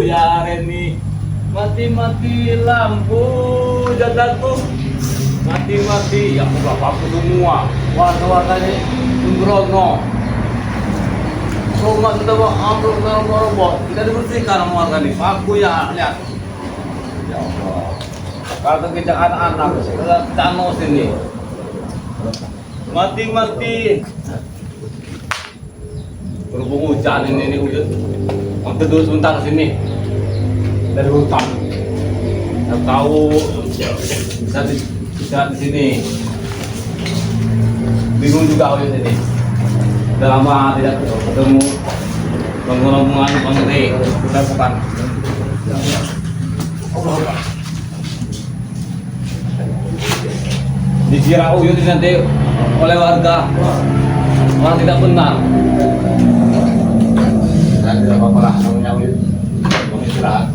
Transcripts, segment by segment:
ya Reni. Mati-mati lampu jadaku. Mati-mati ya bapakku semua. Warna-warnanya sembrono. Rumah kita mau ambruk robot. Kita dibersihkan sama warga nih. Aku ya lihat. Ya Allah. Kalau kita anak-anak kita mau sini. Mati-mati. Berhubung hujan ini hujan. Nanti dulu sebentar sini. Dari hutan. Saya tahu bisa di sini. Bingung juga aku di sini. Sudah lama tidak ketemu pengguna-pengguna pengeri. Kita bukan. Dikira uyut nanti oleh warga orang tidak benar. Dan tidak apa-apa lah namanya uyut. Istirahat.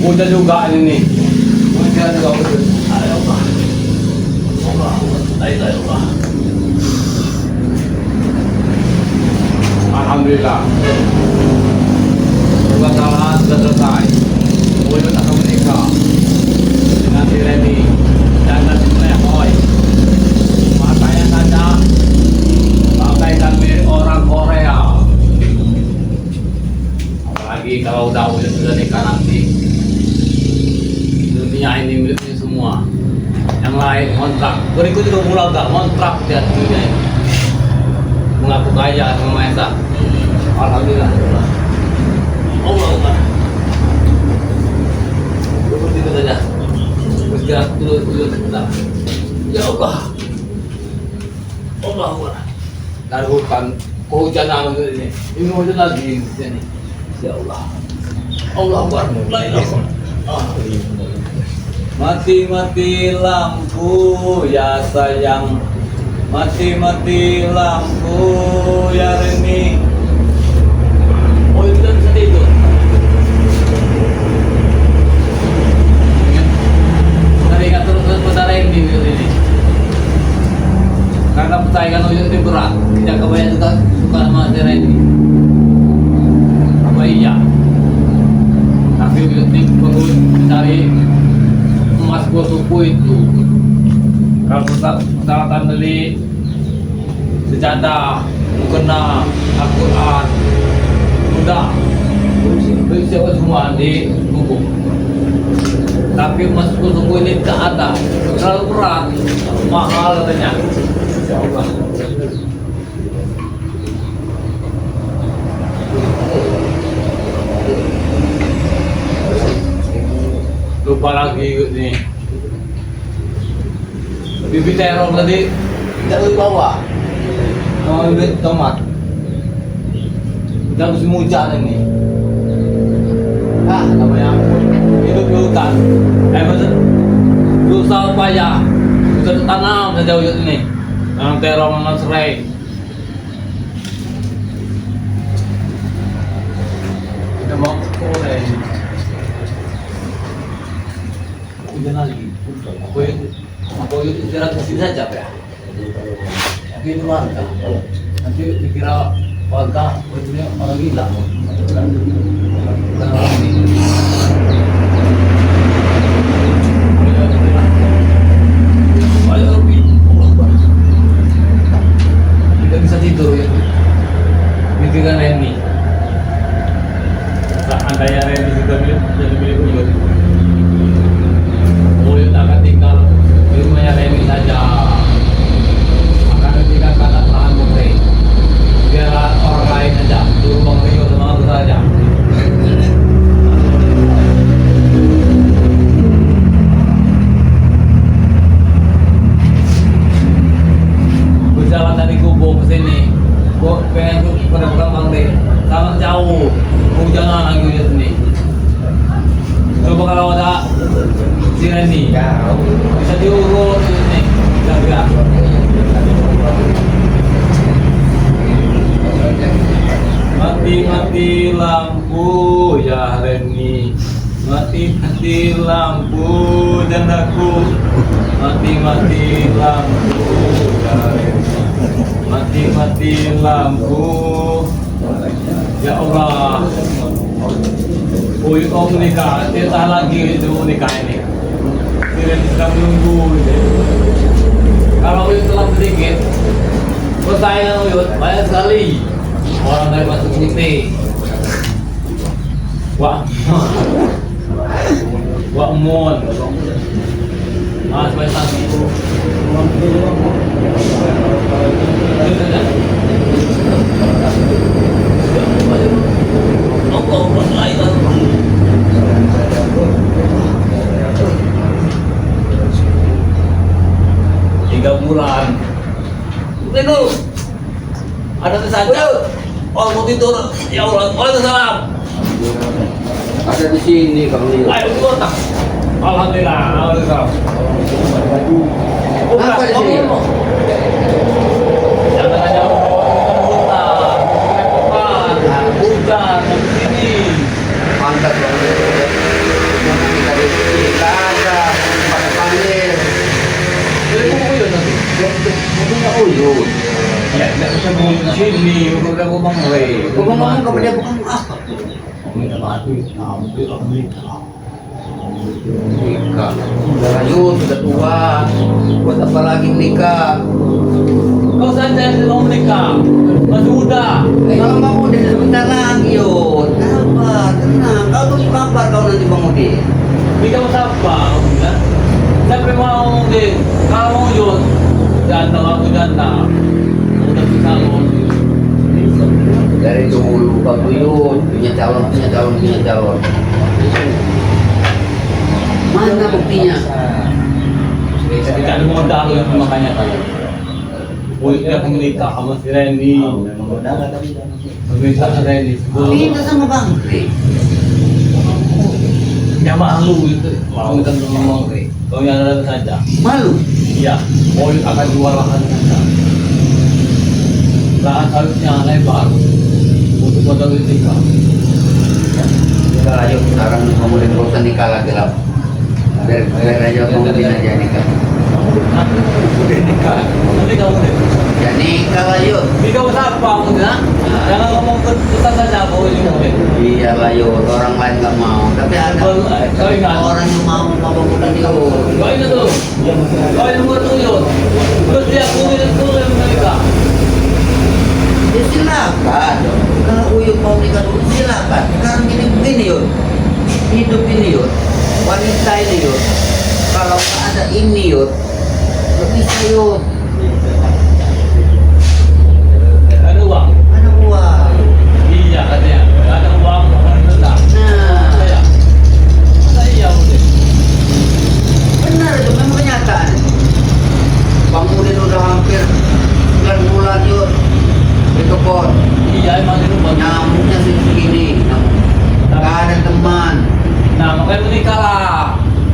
Hujan juga ini. Hujan juga uyut. Ayo Allah. Allah. Alhamdulillah. Permasalahan sudah selesai. Uyut akan menikah dengan si Reni dan si Melehoy. Matanya saja bagaikan mirip orang Korea. Apalagi kalau Uyut sudah nikah nanti. Dunia ini miliknya semua. Yang lain kontrak. Berikut juga pulau gak kontrak di dunia ini. Mengaku kaya sama Maha Esa. Alhamdulillah. Allah. Seperti itu saja. Bergerak dulu sebentar. Ya Allah. Allah. Dari hutan kehujanan ini. Ini hujan lagi di sini. Ya Allah. Allah Akbar. La ilaha illallah. Mati-mati lampu ya sayang. Mati-mati lampu ya Reni. Oh itu kan bisa tidur. Tadi ingat terus pada Reni ini. Karena persaingan Uyut itu berat. Tidak kebanyakan juga suka sama si Reni. Apa iya? Tapi Uyut ini perlu cari emas suku itu. Kalau misalkan beli sejadah, mukena, Al-Quran, mudah, bisa semua di buku. Tapi emas suku ini tidak ada, terlalu berat, mahal katanya. Ya Allah. Lupa lagi nih. Bibit terong tadi tidak di bawah. Oh, bibit tomat. Kita musim hujan ini. Namanya hidup di hutan. Berusaha upaya. Bisa tanam saja Uyut ini. Tanam terong, tanam serai. Kita mau sore. Hujan lagi. Aku istirahat di sini saja, Pak. Tapi itu warga. Nanti dikira warga itu orang gila. Bukan orang ini. Ayo Robi. Tidak bisa tidur ya. Mikirkan Reni. Andainya Reni sudah jadi milik Uyut. Uyut akan tinggal di rumahnya Reni saja. Akan ditinggalkan lahan Bukri. Biar orang lain aja. Di rumah Rio sama aku saja. Berjalan dari Kubo ke sini. Gua pengen pada Bang Ri. Sangat jauh. Hujanan lagi di sini. Coba kalau ada si Reni, bisa diurut ini, jaga. Mati-mati lampu ya Reni. Mati-mati lampu janaku. Mati-mati lampu ya Reni. Mati-mati lampu. Ya Allah. Uy, kau menikah, dia tak lagi itu menikah ini. Dia sedang menunggu. Kalau Uyut telah sedikit, persaingan Uyut banyak sekali. Orang dari masuk sini. Wah, wah mon. Mas banyak itu. Tiga bulan. Tunggu. Ada saja. Oh mau tidur. Ya Allah. Waalaikumsalam. Ada di sini kami. Ayo keluar. Alhamdulillah. Alhamdulillah. Apa di sini? Jangan hanya hutan, hujan, sini. Pantas banget. Kita di sini ada pada panggil. Jadi kamu uyut nanti. Punya uyut. Ya, tidak bisa ngomong sini. Udah ngomong weh. Ngomong kepada bukan apa? Minta mati. Hampir nikah. Nikah. Ayuh sudah tua. Buat apa lagi menikah? Kau saja yang mau menikah. Masih muda. Kalau Bang Udin sebentar lagi yuk. Sabar, tenang. Kau tunggu kabar kau nanti Bang Udin. Nikah siapa? Siapa yang mau deh? Kalau mau Uyut, janda aku janda. Udah bisa ngomong. Dari dulu Bang Uyut punya calon. Mana buktinya? Tidak ada modal itu makanya tadi. Uyut dia menikah sama si Randy. Meminta si Randy. Minta sama Bang Kri. Ya malu itu. Mau kita ngomong Kri. Kau yang ada saja. Malu? Iya. Uyut akan jual lahan saja. Lahan sawitnya lebar. Untuk modal nikah. Kalau ayo sekarang Bang Udin gak usah nikah lagi lah. Biar aja Bang Udin aja nikah. Udah nikah. Nanti kamu deh. Ya nikah lah yuk. Nikah siapa udah? Jangan ngomong kita saja kau ini mau deh. Iya lah yuk, orang lain nggak mau. Tapi ada Kau ingat? orang yang mau sama Bang Udin yuk. Kau ingat tuh? Kau yang buat Uyut. Terus dia kulit itu yang menikah. Ya silakan. Kalau Uyut mau nikah dulu silakan. Sekarang gini begini yuk. Hidup ini yuk. Wanita ini yuk. Kalau nggak ada ini yuk, nggak bisa yuk. Ada uang. Ada uang. Iya katanya. Ada uang. Ada Nah, iya. Masa iya udah. benar itu memang kenyataan. Bang Udin udah hampir 9 bulan yuk di kebun. Iya emang itu banyak. Nyamuknya segini, nyamuk. Nggak ada teman. Nah makanya menikah lah.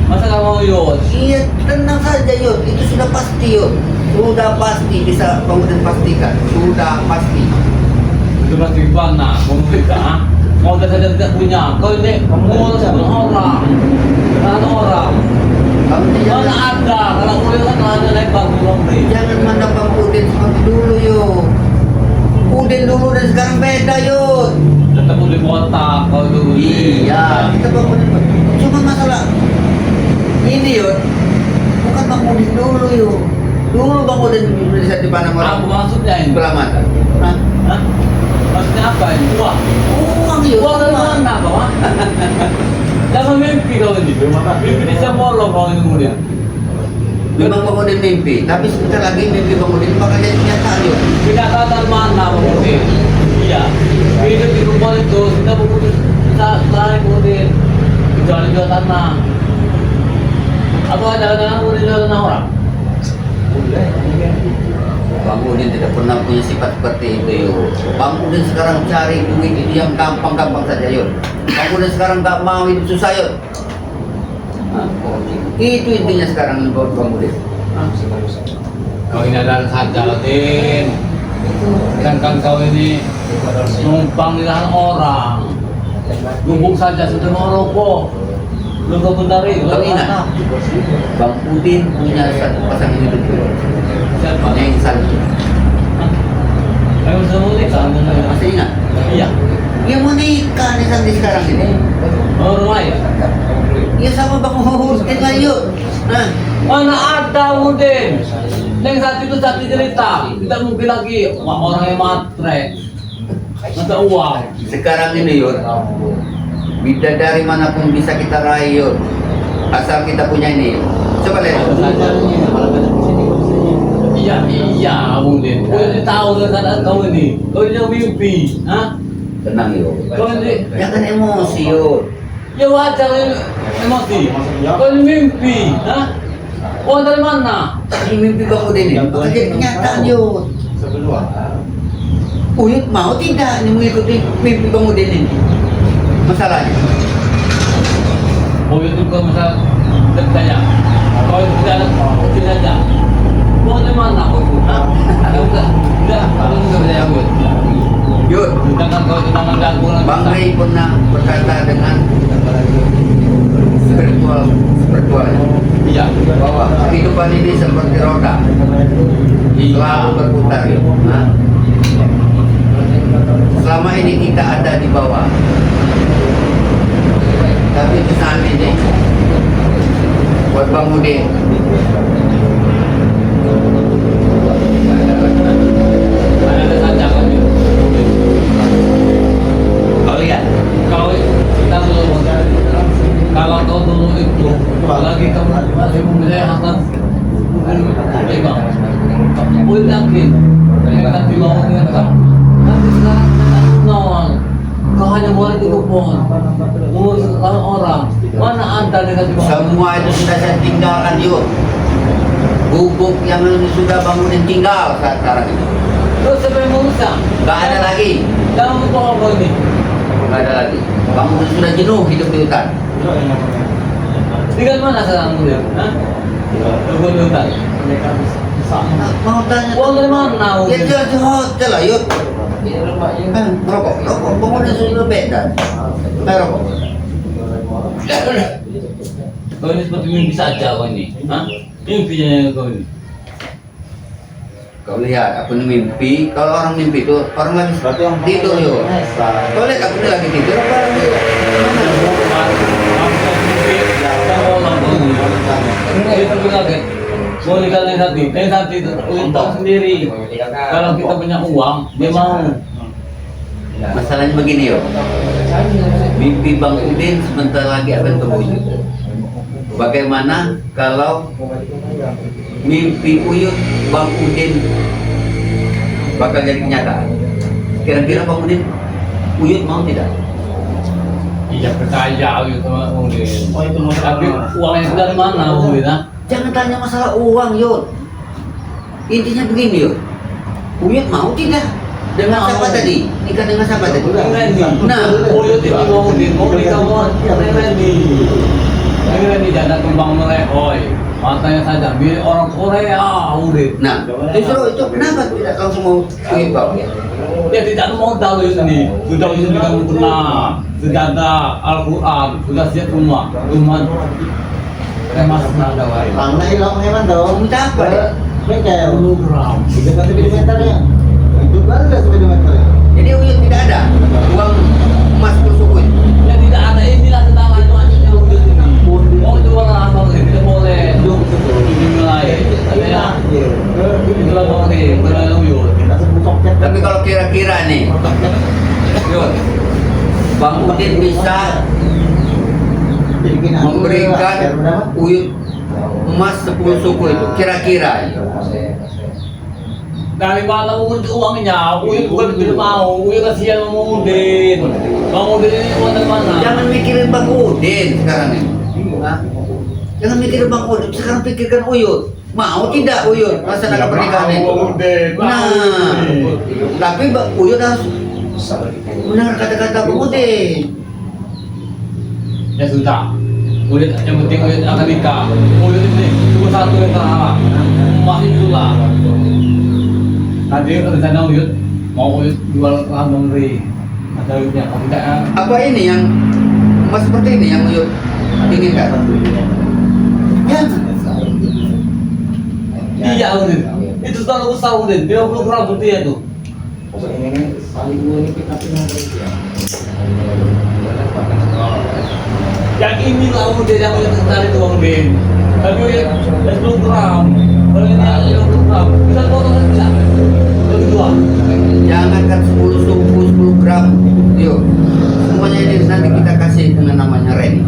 Masa kamu mau Uyut? Iya, tenang saja Yud, itu sudah pasti Yud. Sudah pasti, bisa Bang Udin pastikan. Sudah pasti. Itu masih gimana? Mau menikah? Mau saja tidak punya. Kau ini mau sebelum orang. Kan orang. Kamu Mana jangan, ada? Kalau kuliah kan ada lebar belum nih. jangan mandang Bang Udin seperti dulu Yud. Udin dulu dan sekarang beda Yud. Tetap di kota kau dulu. Iya, kita Bang Udin. Cuma masalah ini Yud, bukan Bang Udin dulu Yud. Dulu Bang Udin bisa dipandang Apa orang maksudnya ini? sebelah mata. Nah, Hah? Maksudnya apa ini? Uang. uang Yud. Uang dari mana kau? Ah? Jangan mimpi kau ini. Mimpi di Samolo kau ini kemudian. Memang Bang Udin mimpi, tapi sebentar lagi mimpi Bang Udin bakal jadi kenyataan Yud. Kenyataan mana kemudian? Iya. Hidup di rumah itu kita butuh kita lain kemudian kecuali jual tanah. Atau ada kemudian jual tanah orang? Bang Udin tidak pernah punya sifat seperti itu yuk. Bang Udin sekarang cari duit itu yang gampang-gampang saja yuk. Bang Udin sekarang nggak mau hidup susah yuk. Nah, itu intinya sekarang buat Bang Udin. Kau ini adalah saja, Tin. Kan kau ini numpang di lahan orang. Gubuk saja sudah mau rokok. Belum kau benari. Kau ingat? Bang Udin punya satu pasangan hidup yuk. Siapa? Neng Santi. Ayo sudah mau nikah. Masih ingat? Iya. Yang mau nikah nih sampai sekarang ini. Oh, rumah ya? Ya sama Bang Udin lah yuk. Nah, Mana ada Udin? Yang satu itu satu cerita. Tidak mungkin lagi orang yang matre. Mata uang. sekarang ini yuk, bidadari manapun bisa kita raih yuk. Asal kita punya ini. Coba lihat. Iya, Udin. Udin tahu keadaan kau ini. Kau ini mimpi, hah? Tenang yuk. Kau ini, Jangan emosi yuk. ya wajar emosi. Kau ini mimpi, hah? Uang dari mana? Ini mimpi Bang Udin ini bakal jadi kenyataan yuk. Uyut mau tidak ini mengikuti mimpi Bang Udin ini? Masalahnya. Oh itu kau misal saya. Kau tidak saja. Uang dari mana kau itu? Hah? Tidak, kau tidak percaya Uyut. Yud, Jangan kau jangan ganggu lagi. Bang Ray pernah berkata dengan spiritualnya Iya. bahwa kehidupan ini seperti roda selalu berputar. Nah, selama ini kita ada di bawah, tapi di saat ini buat Bang Udin Ada saja kau itu. kau lihat Kau kita dulu. Kalau kau dulu itu lagi kamu masih memilih atas bang. Kau yakin kita di bawah dengan kamu. Tapi sekarang kita nawang. Kau hanya boleh di kupon. Ngurus orang. Mana ada dengan di bawah? semua itu sudah saya tinggalkan yuk. Gubuk yang sudah Bang Udin tinggal saat sekarang ini. Terus sampai merusak. Gak ada lagi. Jangan lupa apa ini. Gak ada lagi. Bang Udin sudah jenuh hidup di hutan. Tinggal mana sekarang kemudian? Hah? Tunggu di hutan. Mau tanya Uang dari mana? ya jual di hotel lah yuk. Rokok Bang Udin sudah beda. Rokok. Kau ini seperti mimpi saja kau ini. Hah? Mimpinya kau ini. Kau lihat aku ini mimpi. Kalau orang mimpi itu orang lagi tidur yuk. Kau lihat aku ini lagi tidur apa orang yuk? Boleh kalian hati itu tahu sendiri. Kalau kita punya uang, dia mau. Masalahnya begini yuk. Mimpi Bang Udin sebentar lagi akan terwujud. Bagaimana kalau mimpi Uyut Bang Udin bakal jadi kenyataan? Kira-kira Bang Udin, Uyut mau tidak? Iya percaya gitu Udin. Tapi uangnya itu dari mana Udin? Jangan tanya masalah uang Yud. Intinya begini Yud. Uyut mau tidak? Dengan siapa tadi? Nikah dengan siapa tadi? Nah, Uyut itu mau Udin, mau nikah mau Randy. Ini Randy jangan kembang melehoi. Matanya saja milik orang Korea Udin. nah, justru itu kenapa tidak langsung mau Uyut bawa? Dia tidak mau tahu ini. Sudah itu kamu pernah sejadah Al-Quran, sudah siap semua. Cuman remas nada wae. Pangna ilang hewan daw. Minta apa deh? Mekel. Kilogram. 3 cm-nya. Itu kan ada cm-nya. Jadi Uyut tidak ada uang emas suku itu. Ya tidak ada inilah tentang itu aja yang udah ini. Mau jual apa sih? Tidak boleh. Dimulai. Ya. Itulah bang nih, benar Uyut. Tapi kalau kira-kira nih, Yud, Bang Udin bisa memberikan Uyut emas 10 suku itu, kira-kira. Dari mana uangnya? Uyut bukan tidak mau. Uyut kasihan sama Udin. Bang Udin ini uang dari mana? Jangan mikirin Bang Udin sekarang ini. Hah? Jangan mikirin Bang Udin, sekarang pikirkan Uyut. Mau tidak Uyut melaksanakan pernikahan itu? Nah, tapi Bang Uyut harus mendengar kata-kata Bang Udin. Ya sudah. Uyut yang penting Uyut akan nikah. Uyut ini cuma satu yang terhalang. Masih itulah. Tadi rencana Uyut mau Uyut jual lahan Bang Ri. Ada Uyutnya, kalau tidak ya. Apa ini yang emas seperti ini yang Uyut inginkan? Jangan. Iya Udin. Itu terlalu besar Udin. 50 gram putih itu. Yang ini lah udah yang tertarik tuh Bang Din. Tapi ya 10 gram. Kalau ini 50 gram, bisa potong bisa. Bagi dua. Jangankan 10 suku 10 gram, yuk. Semuanya ini nanti kita kasih dengan namanya Ren.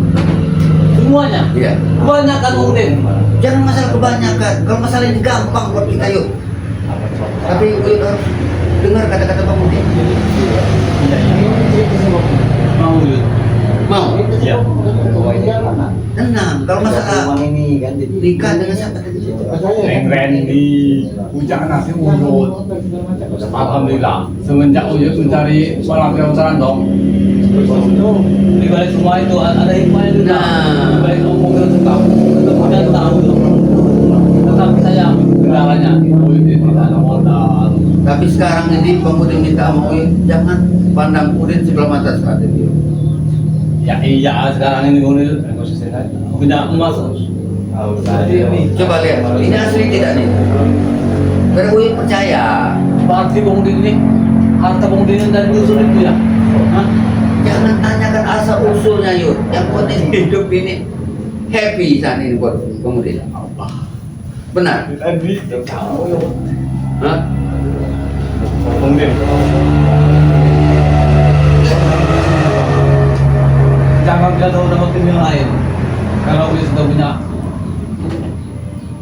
Semuanya. Iya. Banyak kan Bang Din. Jangan masalah kebanyakan. Kalau masalah ini gampang buat kita yuk. Tapi yuk harus dengar kata-kata Bang Udin. Mau yuk. Mau? Iya. Tenang. Kalau masalah ini kan jadi nikah dengan siapa tadi? Neng Randy, ujak nasi Uyut. Alhamdulillah, semenjak Uyut mencari orang yang dong. Di balik semua itu ada hikmahnya juga. Di balik omong itu tetap tahu. Tetapi saya kendalanya Uyut itu tidak ada modal. Tapi sekarang ini Bang Udin minta sama Uyut, jangan pandang Udin sebelah mata saat itu. Ya iya, sekarang ini Uyut punya emas. Coba lihat, ini asli tidak nih? Karena Uyut percaya. Berarti Bang Udin ini harta Bang Udin dari dusun itu ya? Hah? Jangan tanyakan asal usulnya yuk. Yang penting hidup ini happy saat ini buat Bang Udin. Benar? Randy, kamu yuk. Hah? Bang Udin. Jangan kita tahu nama tim yang lain. Kalau Uyut sudah punya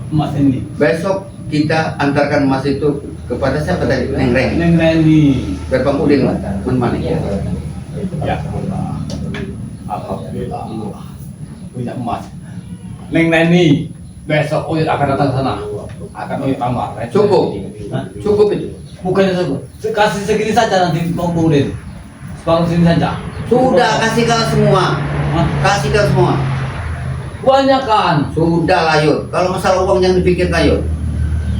emas ini. Besok kita antarkan emas itu kepada siapa tadi? Neng Reng. Neng Randy. Biar Bang Udin menemani. Ya. Alhamdulillah. Punya emas. Neng Randy. Besok Uyut akan datang sana. Akan Uyut tambah. Cukup. Hah? Cukup itu. Bukannya cukup. Kasih segini saja nanti Bang Udin. Separuh segini saja. Sudah kasih kau semua. Hah? Kasih kau semua. Banyak kan? Sudah lah Yud. Kalau masalah uang jangan dipikirkan Yud.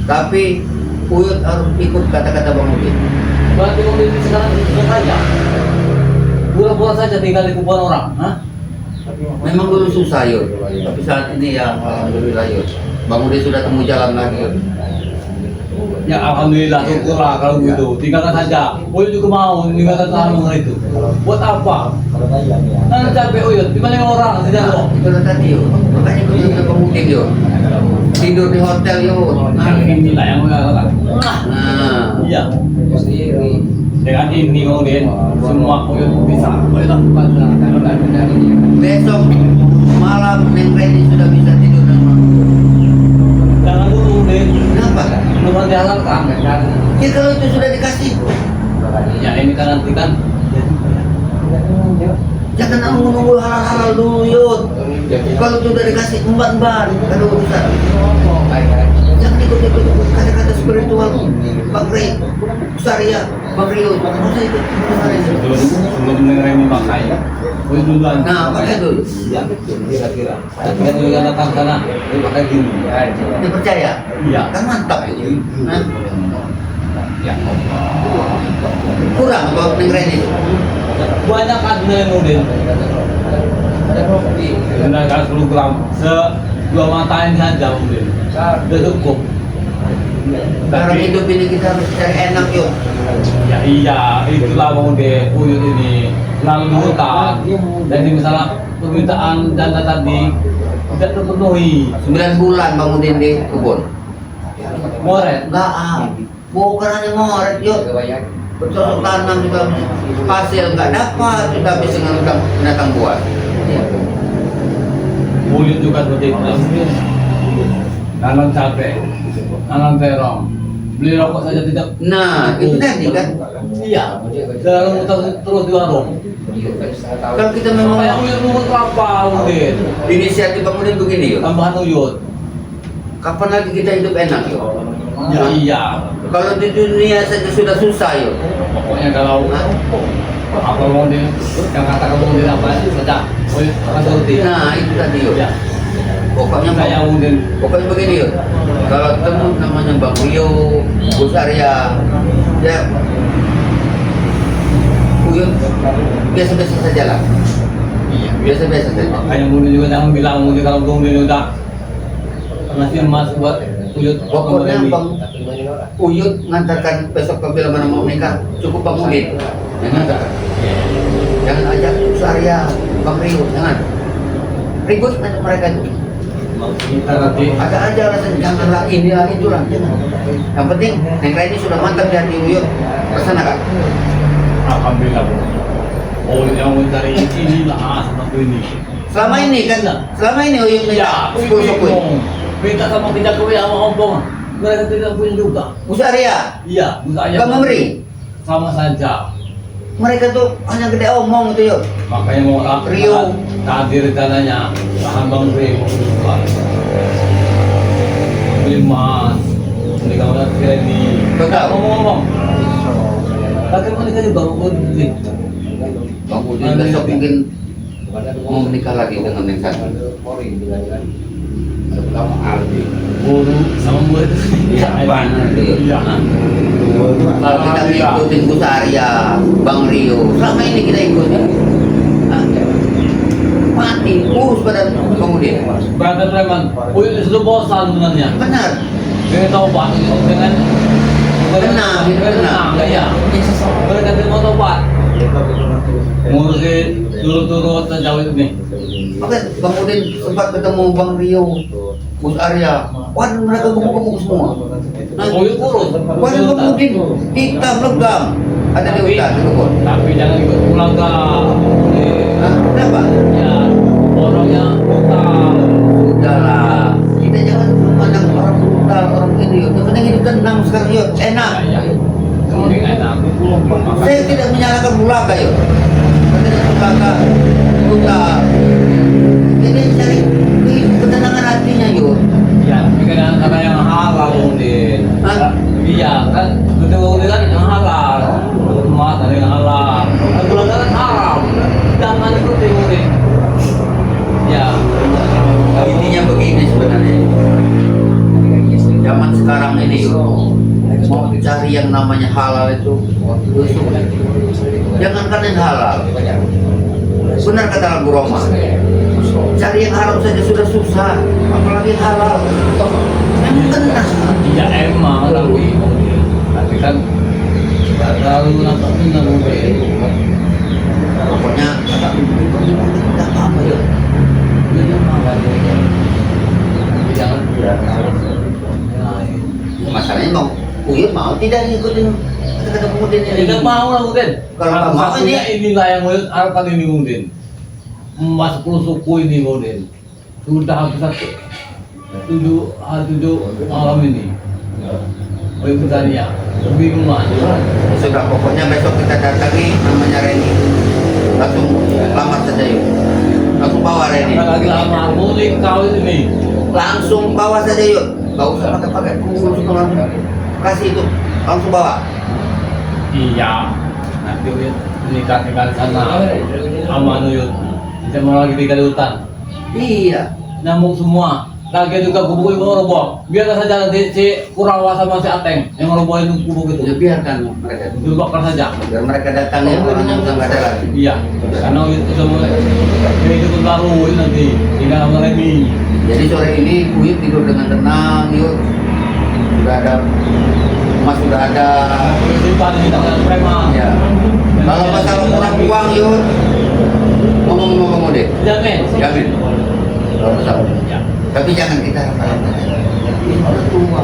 Tapi Uyut harus ikut kata-kata Bang Udin. Berarti Bang Udin sekarang ikut saja. Pura-pura saja tinggal di kuburan orang. Hah? Memang dulu susah Yud. Tapi saat ini ya alhamdulillah Yud. Bang Udin sudah temu jalan lagi Yud. Ya alhamdulillah, syukurlah kalau gitu. Tinggalkan saja. Uyut juga mau tinggalkan tahanan itu. Buat apa? Nanti capek Uyut. Gimana yang orang? Tidak loh. Itu lah tadi Yud. Makanya gue juga Bang Udin Yud. Tidur di hotel Yud. Nah, inilah yang mengatakan. Nah. Iya. Sendiri. Dengan ini kemudian semua Uyut bisa melakukan Besok malam Neng Reni sudah bisa tidur dengan jangan dulu Udin. Kenapa? Belum dihalalkan. Ya kalau itu sudah dikasih. Ya ini kan nanti kan. Jangan nunggu halal-halal dulu Yud. Kalau sudah dikasih emban-emban, ada urusan. Jangan ikut-ikut kata-kata spiritual Bang Rey, Syariah, Bang Rio. Nggak usah ikut. Sebelum mendengar ini pakai. Uyut duluan. Nah, pakai dulu. Ya, kira-kira. Tapi kan juga datang sana, pakai gini. Dia percaya. Iya. Kan mantap itu. Nah, Ya Allah. kurang kalau Neng Reni. Banyak kan yang Udin. Gunakan 10 gram. Dua mata ini saja Udin. Sudah cukup. Sekarang hidup ini kita harus cari enak Yud. Ya iya, itulah Bang Udin. Uyut ini selalu berhutang. Jadi misalnya permintaan janda tadi tidak terpenuhi. 9 bulan Bang Udin di kebun. Moret. Enggak bukan hanya ngoret Yud. Bercocok tanam juga hasil nggak dapat, sudah habis dengan binatang buas. Uyut juga seperti itu. Nanam cabai, nanam terong, beli rokok saja tidak. Nah, itu tadi kan. Iya, selalu muter terus di warung. Kalau kita Kayak memang Uyut lumut kelapa Udin. inisiatif Bang Udin begini Yud. Tambahan Uyut. Kapan lagi kita hidup enak Yud? Ya iya. Kalau di dunia saja sudah susah Yud. Pokoknya kalau apa mau dia yang katakan mau dia apa saja. Uyut akan turuti. Nah, itu tadi Yud. Ya. Pokoknya Saya Udin. pokoknya begini Yud. Kalau ketemu namanya Bang Rio, Gus Arya, ya Uyut biasa-biasa saja lah. Iya. Biasa-biasa saja. Makanya Udin juga jangan bilang Udin kalau Udin udah ngasih emas buat Uyut. Pokoknya Bang Uyut ngantarkan besok ke film mana mau nikah, cukup Bang Udin yang ngantarkan. Gus Arya, Bang Rio, jangan. Ribut dengan mereka itu. Kita nanti Ada aja alasan janganlah inilah itulah, jangan. Yang penting Neng Raini sudah mantap di hati Uyut. Kesana kak. alhamdulillah bro. Oh yang dari inilah sama ini. Selama ini kan, selama ini Uyut minta 10 sokui. Minta sama tidak kue sama ompong. Mereka tidak punya juga. Gus Arya, Iya, bisa aja. gak memberi. Sama saja. Mereka tuh hanya gede omong itu yuk. Makanya mau Rio. hadir tanahnya bahan bang Rio beli emas beli kawan ini Betul. ngomong bagaimana kan baru beli Bang Udin besok mungkin mau menikah lagi dengan Neng Sani. Pertama Aldi. guru sama murid Iya, benar tuh. iya Kalau kita ngikutin Gus Arya, Bang Rio, selama ini kita ikutin. Nah, mati, urus badan Bang Udin. berada preman Uyut sudah bosan sebenarnya Benar. dengan taubat dengan Tenang, tenang. ya mereka tidak mau taubat ngurusin turut-turut dan jauh ini. Maka Bang Udin sempat ketemu Bang Rio, Gus Arya. Waduh, mereka gemuk-gemuk semua. Nah, Uyut kurus. waduh Bang Udin, hitam legam. Ada di hutan, di kebun. Tapi jangan ikut pulang ke Hah? Kenapa? ya orangnya brutal. Udahlah, kita jangan memandang orang brutal, orang ini yuk. Yang penting hidup tenang sekarang yuk, enak. Ya, mending enak. Saya tidak menyalahkan Bulaka yuk. Karena Bulaka brutal. Ini cari ketenangan hatinya yuk. Ya, tapi kan karena yang halal mungkin. Hah? Iya, kan betul kan yang halal. Emas ada yang halal. Kan pulang kan haram. Jangan ikuti mungkin. Ya. Intinya begini sebenarnya. Zaman sekarang ini mau cari yang namanya halal itu jangankan yang halal. Benar kata Lagu Roma. Cari yang haram saja sudah susah, apalagi halal. Memang benar. Iya emang tapi kan nggak terlalu nampak benar mungkin. Pokoknya tidak apa-apa ya. Jangan Masalahnya mau Uyut mau tidak ngikutin kata-kata Udin ini. tidak mau lah mungkin. Kalau nggak mau Satunya inilah yang mau harapan ini mungkin. Emas 10 suku ini mungkin sudah habis satu tujuh malam ini. Oleh Betania, bingungan. Sudah pokoknya besok kita datangi namanya Reni. Langsung lamar saja yuk. Langsung bawa Reni. Lagi lama mulik kau ini. Langsung bawa saja yuk. Gak usah pakai kursus kasih itu. Langsung bawa. Iya. Nanti Uyut nikah di sana. Aman Uyut. Kita mau lagi tinggal di hutan. Iya. Nyamuk semua. Lagi juga gubuk itu roboh. Biarkan saja nanti si Kurawa sama si Ateng yang robohin gubuk Ya itu. biarkan mereka. Dibakar saja. Biar mereka datang ya orang yang udah nggak ada lagi. Iya. Karena itu semua ini itu baru ini nanti tinggal sama Remi. Jadi sore ini Uyut tidur dengan tenang yuk. Sudah ada emas sudah ada. Simpan di tangan preman. Ya. Kalau masalah kurang uang yuk. Ngomong-ngomong deh. Jamin. Jamin. Kalau masalah. Ya. Tapi jangan kita rame-rame. Udah tua.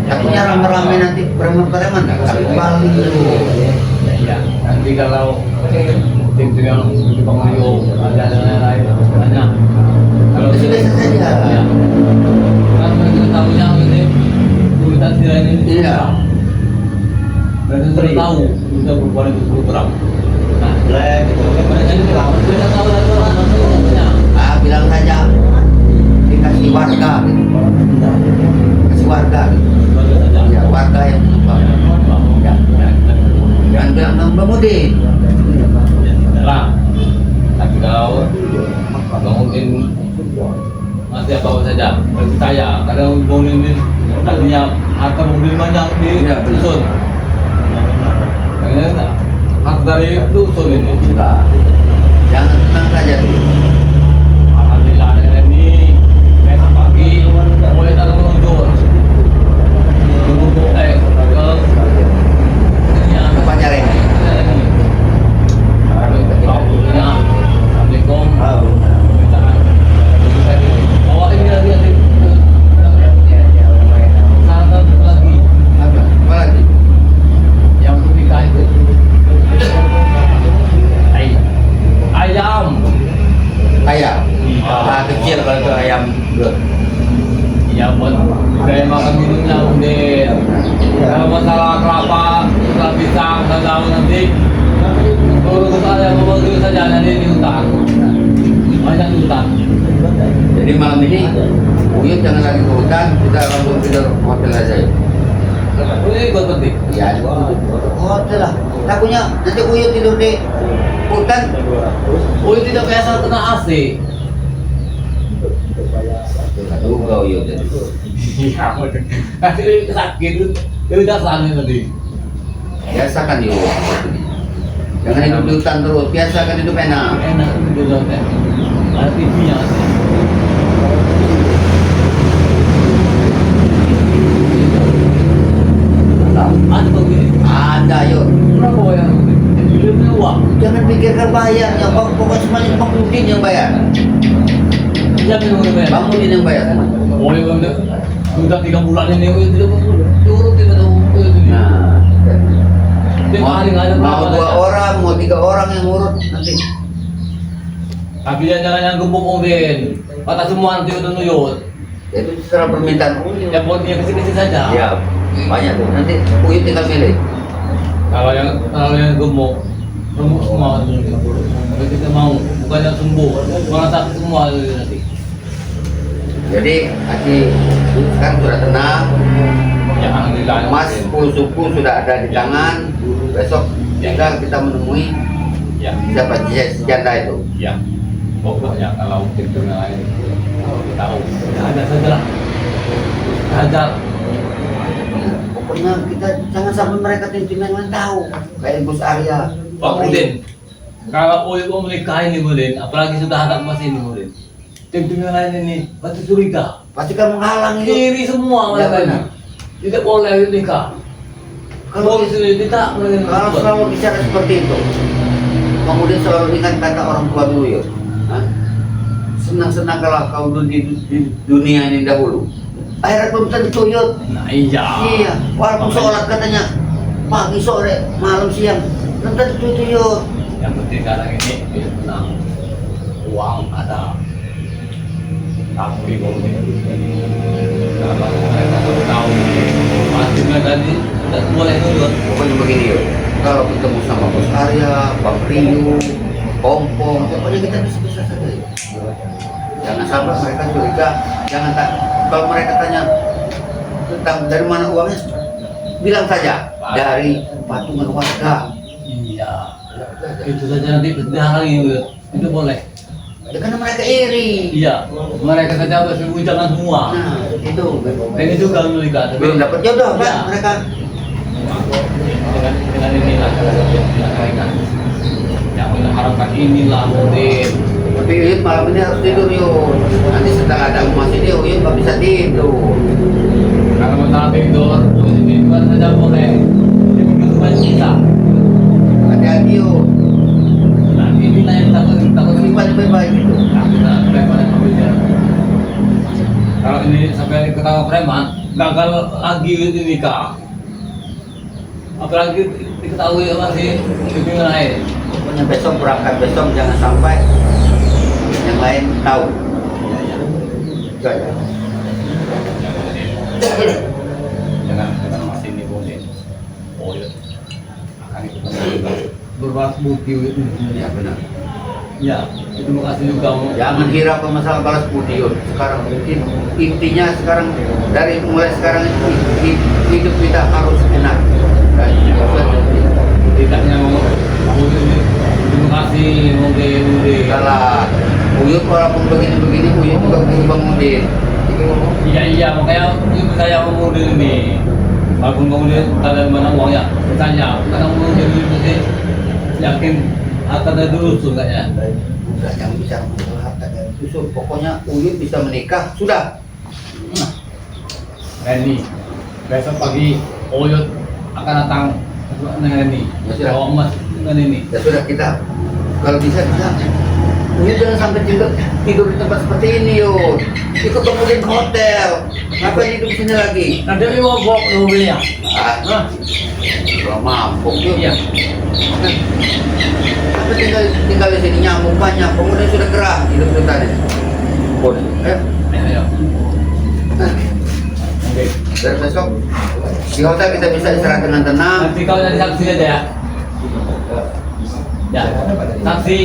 Takutnya rame-rame nanti preman-preman nggak kembali. Iya. Nanti kalau tim yang di Bangladesh ada yang lain banyak. Kalau Biasa saja. ya. Kan mereka tahunya ini kualitas nilai ini. Iya. Mereka sudah tahu kita berbuat itu program. Nah, mereka ini sudah tahu dari orang-orangnya. Bilang saja dikasih warga, gitu. Kasih warga, gitu. Ya, warga yang menumpang. Ya. Jangan bilang Bang Udin. Lah, tapi kalau mungkin masih apa saja percaya karena mobil ini tadinya harta mobil banyak di Iya, benar. dusun. Karena hak dari dusun ini. Enggak. Jangan tenang saja dulu. Alhamdulillah ada ini besok pagi mulai datang meluncur. Ke Tempatnya Reni. lagi ke hutan, kita langsung tidur hotel aja yuk. Ini ikut penting. Iya, hotel lah. Takutnya nanti Uyut tidur di hutan. Oh, tidak biasa kena AC. Aduh, kau Uyut. Iya, nanti sakit itu udah sana tadi. Biasakan yuk. Jangan hidup di hutan terus, biasakan hidup enak. Enak itu loh, ada TV-nya. Ada begini. Ada yuk. Berapa yang filmnya uang? Jangan pikirkan bayarnya, pokoknya semuanya Bang Udin yang bayar. Siapa yang mau bayar? Bang Udin yang bayar. Oh iya udah. Sudah 3 bulan ini tidak turun tidak tahu itu. Nah, Dia hari nggak ada mau berapa 2 ada. orang, mau 3 orang yang ngurut nanti. Tapi jangan yang gembok Udin. Kata semua nanti udah nuyut. Itu secara permintaan Uyut. Yang buatnya kecil-kecil saja. Ya, banyak tuh. Nanti Uyut tinggal milih. Kalau yang gemuk semua kalau kita mau bukannya sembuh malah sakit semua nanti. Jadi Haji sekarang sudah tenang. Ya alhamdulillah. Emas full suku sudah ada di tangan. Besok tinggal kita menemui Ya, siapa janda itu. ya. Pokoknya kalau kita lain tahu ada saja lah. Ada. Pokoknya kita jangan sampai mereka tim-tim yang lain tahu. Kayak Gus Arya. Pak Udin, kalau Uyut mau menikah ini Udin, apalagi sudah ada emas ini Udin. Tim-tim yang lain ini pasti curiga. Pasti kan menghalang itu. Kiri semua Ya, mereka ini. benar. Tidak boleh nikah. Kalau sini tidak boleh Kalau selalu bicara seperti itu, kemudian selalu ingat kata orang tua dulu yuk. Hah? Senang-senang kalau kau di dunia ini dahulu. Akhirat belum tentu yuk. Nah iya. Iya, walaupun Makanya. sholat katanya pagi, sore, malam, siang, belum tentu itu yuk. Yang penting sekarang ini hidup tenang, uang ada, tapi mungkin kalau mereka tahu pastinya tadi tidak boleh nurut. Pokoknya begini yuk. Kalau ketemu sama Bos Arya, Bang Rio, Kompong, pokoknya kita bisa-bisa saja yuk. Jangan sampai mereka curiga, jangan tak. Kalau mereka tanya tentang dari mana uangnya, bilang saja dari patungan warga. Iya, itu saja nanti berjalan lagi itu boleh. Ya karena mereka iri. Iya, mereka saja bersungguh jangan semua. Nah, itu. Ini juga menikah. tapi- Belum dapat jodoh kan Iya. mereka. dengan inilah mereka yang kita harapkan inilah mungkin. Tapi Uyut malam ini harus tidur yuk. Nanti setelah ada emas ini Uyut nggak bisa tidur. Kalau masalah tidur, ini bukan saja boleh. Jadi kita bisa. Hati-hati yuk. Nah, inilah yang takut Simpan baik-baik itu. Nah, kita preman yang ambilnya. Kalau ini sampai ketawa preman, gagal lagi itu nikah. Apalagi diketahui masih hubungan lain. Pokoknya besok berangkat besok jangan sampai yang lain tahu. Itu aja. Jangan masih ini boleh. Oh ya, akan itu berbalas bukti itu. Ya benar. Ya, itu makasih juga. Jangan kira masalah balas budi yuk. Sekarang intinya sekarang dari mulai sekarang hidup kita harus benar. Tidaknya mau ini terima kasih mungkin. Salah. Uyut walaupun begini-begini Uyut juga butuh Bang Udin. Iya makanya itu saya mau ini. Walaupun kemudian ada mana uangnya, tanya karena mau jadi mesti yakin harta dari dulu enggaknya. Udah jangan bicara masalah harta dan susun. Pokoknya Uyut bisa menikah sudah. Reni, besok pagi Oyot akan datang dengan Reni. Ya sudah. Bawa emas dengan ini. Ya sudah kita kalau bisa Uyut jangan sampai tidur di tempat seperti ini yuk. Ikut kemudian ke hotel. Ngapain hidup di sini lagi? Nanti ini mau bawa ke mobilnya. Ah, belum mampu yuk. Iya. Tapi tinggal di sini nyamuk banyak. Kemudian sudah gerah hidup kita nih. Boleh. Ayo. Oke. Dan besok di hotel kita bisa istirahat dengan tenang. Nanti kau jadi saksi aja ya. Ya, saksi.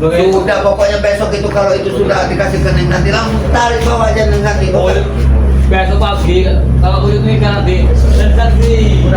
Sudah pokoknya besok itu kalau itu sudah dikasih ke Neng Hati langsung tarik bawa aja Neng Hati. Oh, besok pagi kalau uyut ini kan di dan kan di